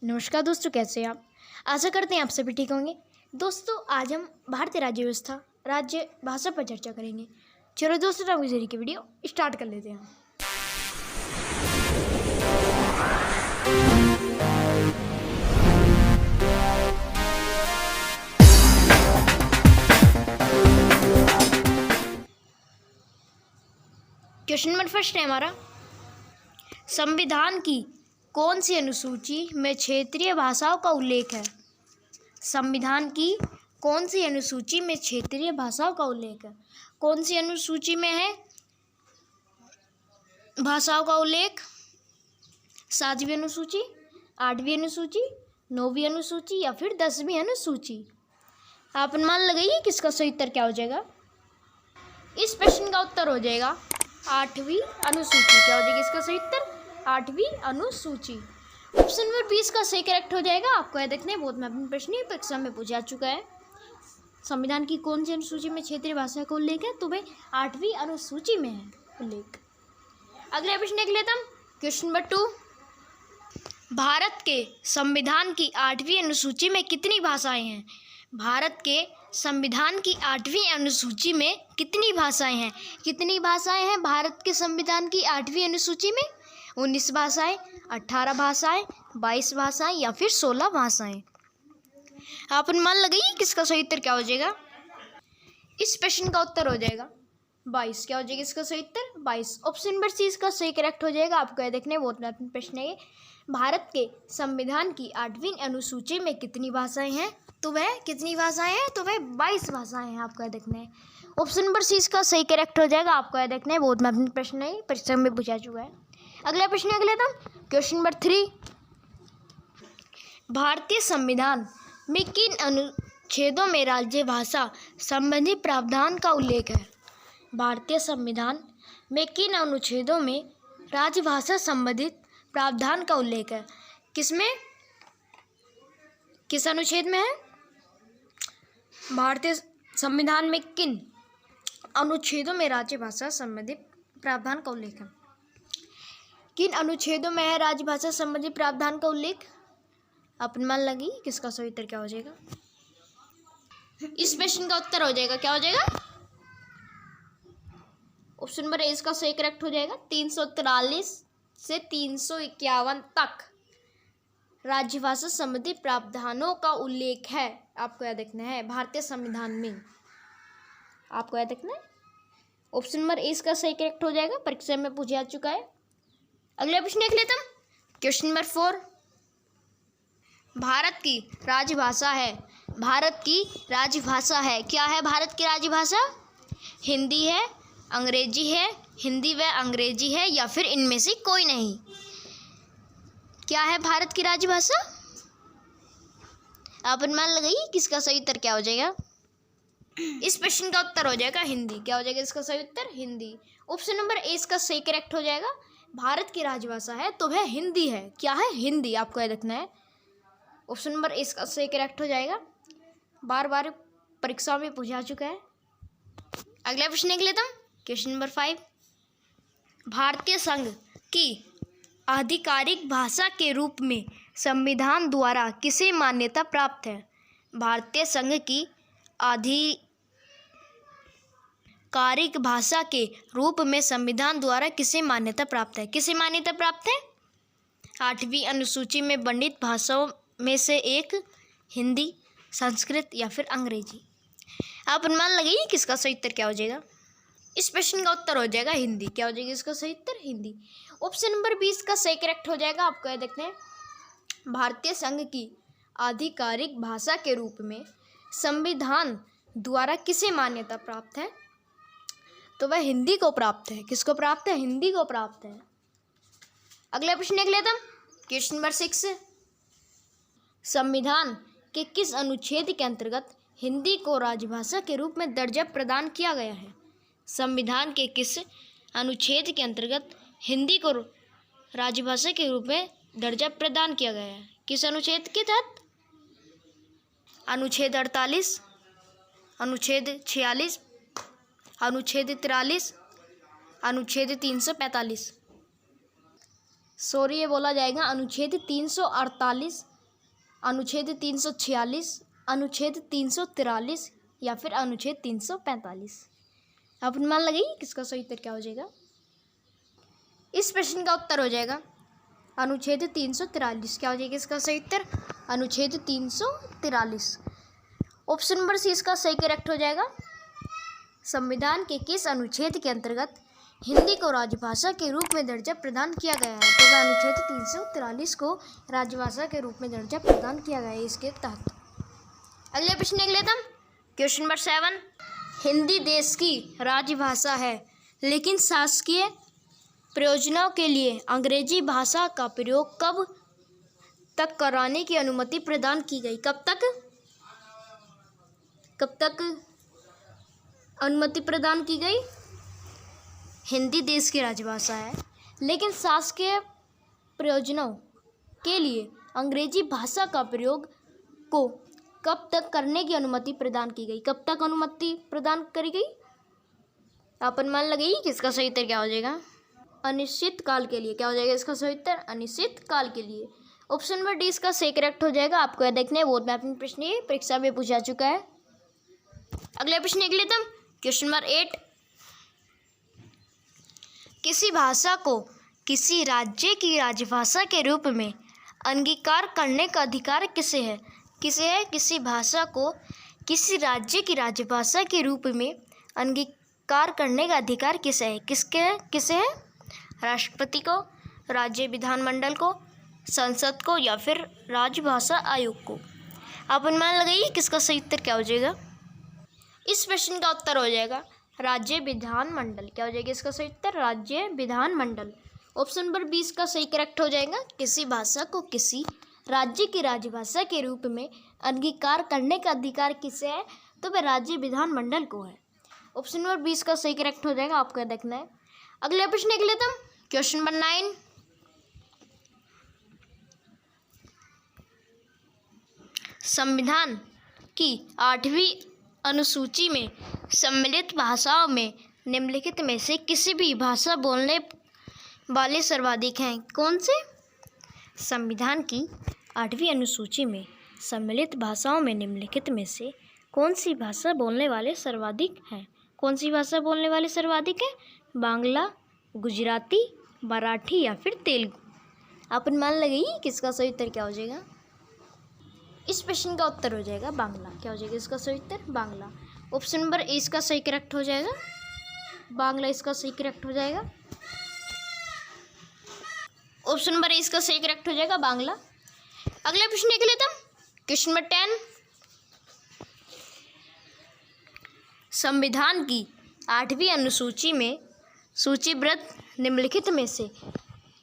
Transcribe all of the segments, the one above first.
नमस्कार दोस्तों, कैसे हैं आप। आशा करते हैं आप सभी ठीक होंगे। दोस्तों, आज हम भारतीय राज्य व्यवस्था राज्य भाषा पर चर्चा करेंगे। चलो दोस्तों, टॉपिक सीरीज की वीडियो स्टार्ट कर लेते हैं। क्वेश्चन नंबर फर्स्ट है हमारा, संविधान की कौन सी अनुसूची में क्षेत्रीय भाषाओं का उल्लेख है। संविधान की कौन सी अनुसूची में क्षेत्रीय भाषाओं का उल्लेख है। कौन सी अनुसूची में है भाषाओं का उल्लेख? 7वीं अनुसूची, 8वीं अनुसूची, 9वीं अनुसूची या फिर 10वीं अनुसूची। आप अनुमान लगाइए किसका सही उत्तर क्या हो जाएगा। इस प्रश्न का उत्तर हो जाएगा 8वीं अनुसूची। क्या हो जाएगी इसका सही उत्तर? 8वीं अनुसूची। ऑप्शन नंबर 20 का सही करेक्ट हो जाएगा। आपको यह देखने बहुत महत्वपूर्ण प्रश्न परीक्षा में पूछा चुका है। संविधान की कौन सी अनुसूची में क्षेत्रीय भाषा का उल्लेख है? तो वह 8वीं अनुसूची में है उल्लेख। अगला प्रश्न देख लेते हम। क्वेश्चन नंबर 2, भारत के संविधान की 8वीं अनुसूची में कितनी भाषाएं हैं? भारत के संविधान की 8वीं अनुसूची में कितनी भाषाएं हैं? कितनी भाषाएं हैं भारत के संविधान की 8वीं अनुसूची में? 19 भाषाएं, 18 भाषाएं, 22 भाषाएं या फिर 16 भाषाएं। आप अनुमान लगाइए किसका सही उत्तर क्या हो जाएगा। इस प्रश्न का उत्तर हो जाएगा 22। क्या हो जाएगा इसका सही उत्तर? 22। ऑप्शन नंबर सी इसका सही करेक्ट हो जाएगा। आपको यह देखने बहुत महत्वपूर्ण प्रश्न है। भारत के संविधान की 8वीं अनुसूची में कितनी भाषाएं हैं? तो वह कितनी भाषाएं हैं? तो वह 22 भाषाएं हैं। आपको यह देखना है। ऑप्शन नंबर सी इसका सही करेक्ट हो जाएगा। आपको यह देखना है बहुत महत्वपूर्ण प्रश्न है, परीक्षा में पूछा चुका है। अगला प्रश्न अगले था क्वेश्चन नंबर 3, भारतीय संविधान में किन अनुच्छेदों में राज्य भाषा संबंधी प्रावधान का उल्लेख है? भारतीय संविधान में किन अनुच्छेदों में राजभाषा संबंधित प्रावधान का उल्लेख है? किसमें, किस अनुच्छेद में है? भारतीय संविधान में किन अनुच्छेदों में राज्य भाषा संबंधित प्रावधान का उल्लेख है? किन अनुच्छेदों में है राजभाषा संबंधी प्रावधान का उल्लेख? आप अनुमान लगाइए किसका सही उत्तर क्या हो जाएगा। इस प्रश्न का उत्तर हो जाएगा, क्या हो जाएगा? ऑप्शन नंबर ए इसका सही करेक्ट हो जाएगा। 343 से 351 तक राजभाषा संबंधी प्रावधानों का उल्लेख है। आपको यह देखना है भारतीय संविधान में। आपको यह देखना है। ऑप्शन नंबर ए इसका सही करेक्ट हो जाएगा, परीक्षा में पूछा जा चुका है। अगला प्रश्न देख लेते हैं। क्वेश्चन नंबर 4, भारत की राजभाषा है। भारत की राजभाषा है। क्या है भारत की राजभाषा? हिंदी है, अंग्रेजी है, हिंदी व अंग्रेजी है या फिर इनमें से कोई नहीं। क्या है भारत की राजभाषा? आप अनुमान लगाइए किसका सही उत्तर क्या हो जाएगा। इस प्रश्न का उत्तर हो जाएगा हिंदी। क्या हो जाएगा इसका सही उत्तर? हिंदी। ऑप्शन नंबर ए इसका सही करेक्ट हो जाएगा। भारत की राजभाषा है तो वह हिंदी है। क्या है? हिंदी। आपको यह देखना है। ऑप्शन नंबर ए इसका सही करेक्ट हो जाएगा। बार बार परीक्षा में पूछा चुका है। अगला प्रश्न देख लेता हूँ। क्वेश्चन नंबर 5, भारतीय संघ की आधिकारिक भाषा के रूप में संविधान द्वारा किसे मान्यता प्राप्त है? भारतीय संघ की आधिकारिक भाषा के रूप में संविधान द्वारा किसे मान्यता प्राप्त है? किसे मान्यता प्राप्त है? 8वीं अनुसूची में वर्णित भाषाओं में से एक, हिंदी, संस्कृत या फिर अंग्रेजी। आप अनुमान लगाइए किसका सही उत्तर क्या हो जाएगा। इस प्रश्न का उत्तर हो जाएगा हिंदी। क्या हो जाएगा इसका सही उत्तर? हिंदी। ऑप्शन नंबर 20 का सही करेक्ट हो जाएगा। आपको यह देखते हैं, भारतीय संघ की आधिकारिक भाषा के रूप में संविधान द्वारा किसे मान्यता प्राप्त है? तो वह हिंदी को प्राप्त है। किसको प्राप्त है? हिंदी को प्राप्त है। अगला प्रश्न देख लेते हैं। क्वेश्चन नंबर 6, संविधान के किस अनुच्छेद के अंतर्गत हिंदी को राजभाषा के रूप में दर्जा प्रदान किया गया है? संविधान के किस अनुच्छेद के अंतर्गत हिंदी को राजभाषा के रूप में दर्जा प्रदान किया गया है? किस अनुच्छेद के तहत? अनुच्छेद 48, अनुच्छेद 46, अनुच्छेद 43, अनुच्छेद 345। सॉरी, ये बोला जाएगा अनुच्छेद 348, अनुच्छेद 346, अनुच्छेद 343 या फिर अनुच्छेद 345। आप अनुमान लगाइए किसका सही उत्तर क्या हो जाएगा। इस प्रश्न का उत्तर हो जाएगा अनुच्छेद 343। क्या हो जाएगा इसका सही उत्तर, अनुच्छेद 343। ऑप्शन नंबर सी इसका सही करेक्ट हो जाएगा। संविधान के किस अनुच्छेद के अंतर्गत हिंदी को राजभाषा के रूप में दर्जा प्रदान किया गया है? तो वह अनुच्छेद 343 को राजभाषा के रूप में दर्जा प्रदान किया गया है इसके तहत। अगले प्रश्न देख लेते हम, क्वेश्चन नंबर 7। हिंदी देश की राजभाषा है, लेकिन शासकीय प्रयोजनों के लिए अंग्रेजी भाषा का प्रयोग कब तक कराने की अनुमति प्रदान की गई? कब तक अनुमति प्रदान की गई? हिंदी देश की राजभाषा है, लेकिन शासकीय प्रयोजनों के लिए अंग्रेजी भाषा का प्रयोग को कब तक करने की अनुमति प्रदान की गई? कब तक अनुमति प्रदान करी गई? आप अनुमान लगाइए कि इसका सही उत्तर क्या हो जाएगा। अनिश्चित काल के लिए। क्या हो जाएगा इसका सही उत्तर, अनिश्चित काल के लिए। ऑप्शन नंबर डी इसका सही करेक्ट हो जाएगा। आपको यह देखना है, बोर्ड मैपिंग प्रश्न ये परीक्षा में पूछा चुका है। अगला प्रश्न देख लेते हम, क्वेश्चन नंबर 8। किसी भाषा को किसी राज्य की राजभाषा के रूप में अंगीकार करने का अधिकार किसे है? किसी भाषा को किसी राज्य की राजभाषा के रूप में अंगीकार करने का अधिकार किसे है? किसे है? राष्ट्रपति को, राज्य विधानमंडल को, संसद को या फिर राजभाषा आयोग को। आप अनुमान लगाइए किसका सही उत्तर क्या हो जाएगा। इस प्रश्न का उत्तर हो जाएगा राज्य विधानमंडल। क्या हो जाएगा इसका सही उत्तर, राज्य विधानमंडल। ऑप्शन नंबर 20 का सही करेक्ट हो जाएगा। किसी भाषा को किसी राज्य की राजभाषा के रूप में अंगीकार करने का अधिकार किसे है? तो वह राज्य विधानमंडल को है। ऑप्शन नंबर 20 का सही करेक्ट हो जाएगा। आपको देखना है। अगले प्रश्न देख लेते हम, क्वेश्चन नंबर 9। संविधान की 8वीं अनुसूची में सम्मिलित भाषाओं में निम्नलिखित में से किसी भी भाषा बोलने वाले सर्वाधिक हैं? कौन से? संविधान की 8वीं अनुसूची में सम्मिलित भाषाओं में निम्नलिखित में से कौन सी भाषा बोलने वाले सर्वाधिक हैं? कौन सी भाषा बोलने वाले सर्वाधिक हैं? बांग्ला, गुजराती, मराठी या फिर तेलुगु। आप अनुमान लगाइए किसका सही उत्तर क्या हो जाएगा। इस प्रश्न का उत्तर हो जाएगा बांग्ला। क्या हो जाएगा इसका सही उत्तर, बांग्ला। ऑप्शन नंबर ए इसका सही करेक्ट हो जाएगा, बांग्ला इसका सही करेक्ट हो जाएगा। ऑप्शन नंबर ए इसका सही करेक्ट हो जाएगा, बांग्ला। अगला प्रश्न देख लेते हैं, क्वेश्चन नंबर 10। संविधान की 8वीं अनुसूची में सूचीबद्ध निम्नलिखित में से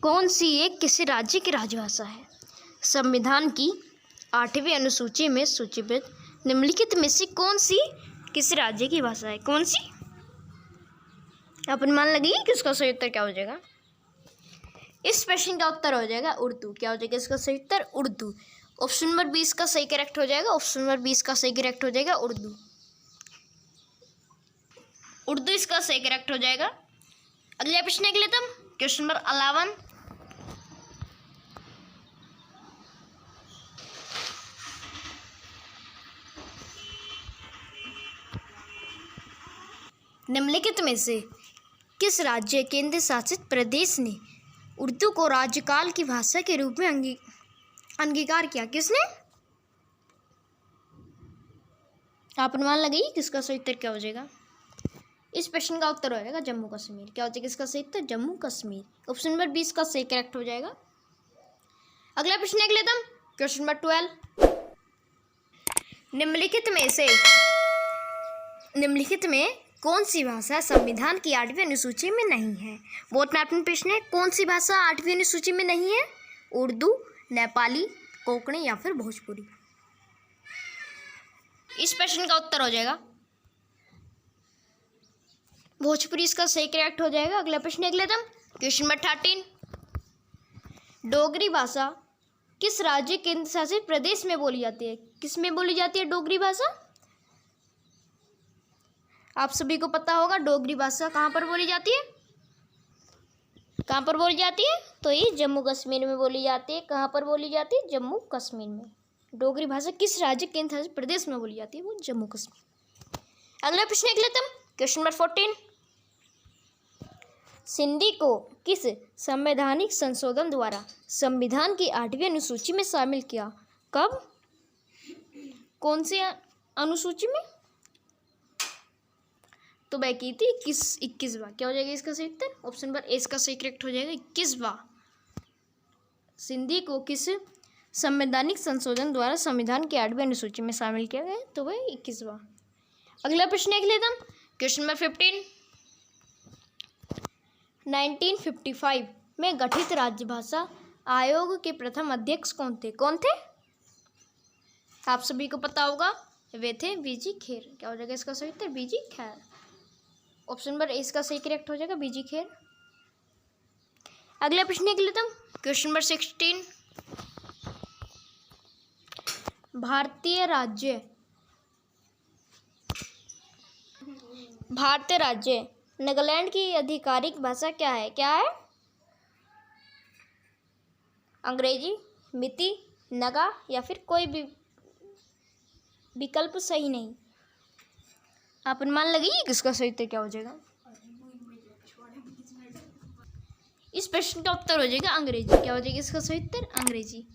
कौन सी एक किसी राज्य की राजभाषा है? संविधान की 8वीं अनुसूची में सूचीबद्ध निम्नलिखित में से कौन सी किसी राज्य की भाषा है? कौन सी? आप अनुमान लगाइए कि उसका सही उत्तर क्या हो जाएगा। इस प्रश्न का उत्तर हो जाएगा उर्दू। क्या हो जाएगा इसका सही उत्तर, उर्दू। ऑप्शन नंबर 20 का सही करेक्ट हो जाएगा। ऑप्शन नंबर 20 का सही करेक्ट हो जाएगा उर्दू। उर्दू इसका सही करेक्ट हो जाएगा। अगले प्रश्न के लिए तुम क्वेश्चन नंबर 11। निम्नलिखित में से किस राज्य केंद्र शासित प्रदेश ने उर्दू को राज्यकाल की भाषा के रूप में अंगीकार किया? किसने? आप अनुमान लगाइए किसका सही उत्तर क्या हो जाएगा। इस प्रश्न का उत्तर हो जाएगा जम्मू कश्मीर। क्या हो जाएगा इसका सही उत्तर, जम्मू कश्मीर। ऑप्शन नंबर 20 का सही करेक्ट हो जाएगा। अगला प्रश्न देख लेता हूं, क्वेश्चन नंबर 12। निम्नलिखित में कौन सी भाषा संविधान की 8वीं अनुसूची में नहीं है? बहुत महत्वपूर्ण प्रश्न है। कौन सी भाषा 8वीं अनुसूची में नहीं है? उर्दू, नेपाली, कोंकणी या फिर भोजपुरी। इस प्रश्न का उत्तर हो जाएगा भोजपुरी, इसका सही करेक्ट हो जाएगा। अगला प्रश्न देख लेते हैं, क्वेश्चन नंबर 13। डोगरी भाषा किस राज्य केंद्र शासित प्रदेश में बोली जाती है? किस में बोली जाती है डोगरी भाषा? आप सभी को पता होगा डोगरी भाषा कहाँ पर बोली जाती है? कहाँ पर बोली जाती है? तो ये जम्मू कश्मीर में बोली जाती है। कहाँ पर बोली जाती है? जम्मू कश्मीर में। डोगरी भाषा किस राज्य केंद्र शासित प्रदेश में बोली जाती है? वो जम्मू कश्मीर। अगला प्रश्न देख लेते हैं, क्वेश्चन नंबर 14। सिंधी को किस संवैधानिक संशोधन द्वारा संविधान की 8वीं अनुसूची में शामिल किया? कब? कौन सी अनुसूची में? तो वह की थी 21वां। क्या हो जाएगा इसका सही उत्तर? ऑप्शन नंबर ए इसका सही करेक्ट हो जाएगा, 21वां। सिंधी को किस संवैधानिक संशोधन द्वारा संविधान की 8वीं अनुसूची में शामिल किया गया? तो वह 21वां। अगला प्रश्न देख लेते हम, क्वेश्चन नंबर 15। 1955 में गठित राजभाषा आयोग के प्रथम अध्यक्ष कौन थे? कौन थे? आप सभी को पता होगा, वे थे बीजी खेर। क्या हो जाएगा इसका सही उत्तर? बीजी खेर। ऑप्शन नंबर ए इसका सही करेक्ट हो जाएगा, बीजी खेर। अगला प्रश्न देख लेते हम, क्वेश्चन नंबर 16। भारतीय राज्य नागालैंड की आधिकारिक भाषा क्या है? क्या है? अंग्रेजी, मिती, नगा या फिर कोई भी विकल्प सही नहीं। आप अनुमान लगाइए किसका सही उत्तर क्या हो जाएगा। इस प्रश्न का उत्तर हो जाएगा अंग्रेजी। क्या हो जाएगा इसका सही उत्तर? अंग्रेजी।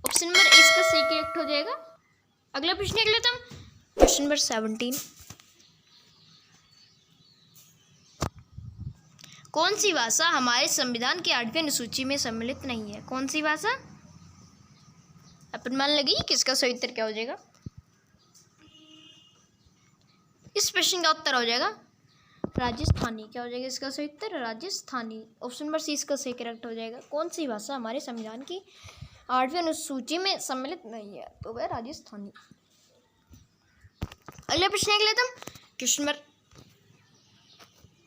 ऑप्शन नंबर ए इसका सही करेक्ट हो जाएगा। अगला प्रश्न देख लेते हम, क्वेश्चन नंबर 17। कौन सी भाषा हमारे संविधान की 8वीं अनुसूची में सम्मिलित नहीं है? कौन सी भाषा? आप अनुमान लगाइए किसका सही उत्तर क्या हो जाएगा। इस प्रश्न का उत्तर हो जाएगा राजस्थानी। क्या हो जाएगा इसका सही उत्तर? राजस्थानी। ऑप्शन नंबर सी इसका सही करेक्ट हो जाएगा। कौन सी भाषा हमारे संविधान की 8वीं अनुसूची में सम्मिलित नहीं है? तो वह राजस्थानी। अगला प्रश्न देख लेते हम, क्वेश्चन नंबर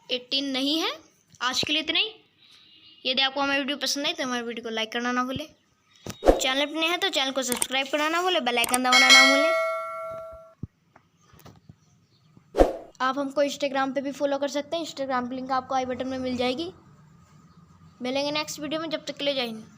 18 नहीं है। आज के लिए इतना ही। यदि आपको हमारी वीडियो पसंद आई तो हमारी वीडियो को लाइक करना ना भूलें। चैनल पर नए हैं तो चैनल को सब्सक्राइब करना ना भूलें, बेल आइकन दबाना ना भूलें। आप हमको इंस्टाग्राम पे भी फॉलो कर सकते हैं। इंस्टाग्राम की लिंक आपको आई बटन में मिल जाएगी। मिलेंगे नेक्स्ट वीडियो में, जब तक के लिए जय हिंद।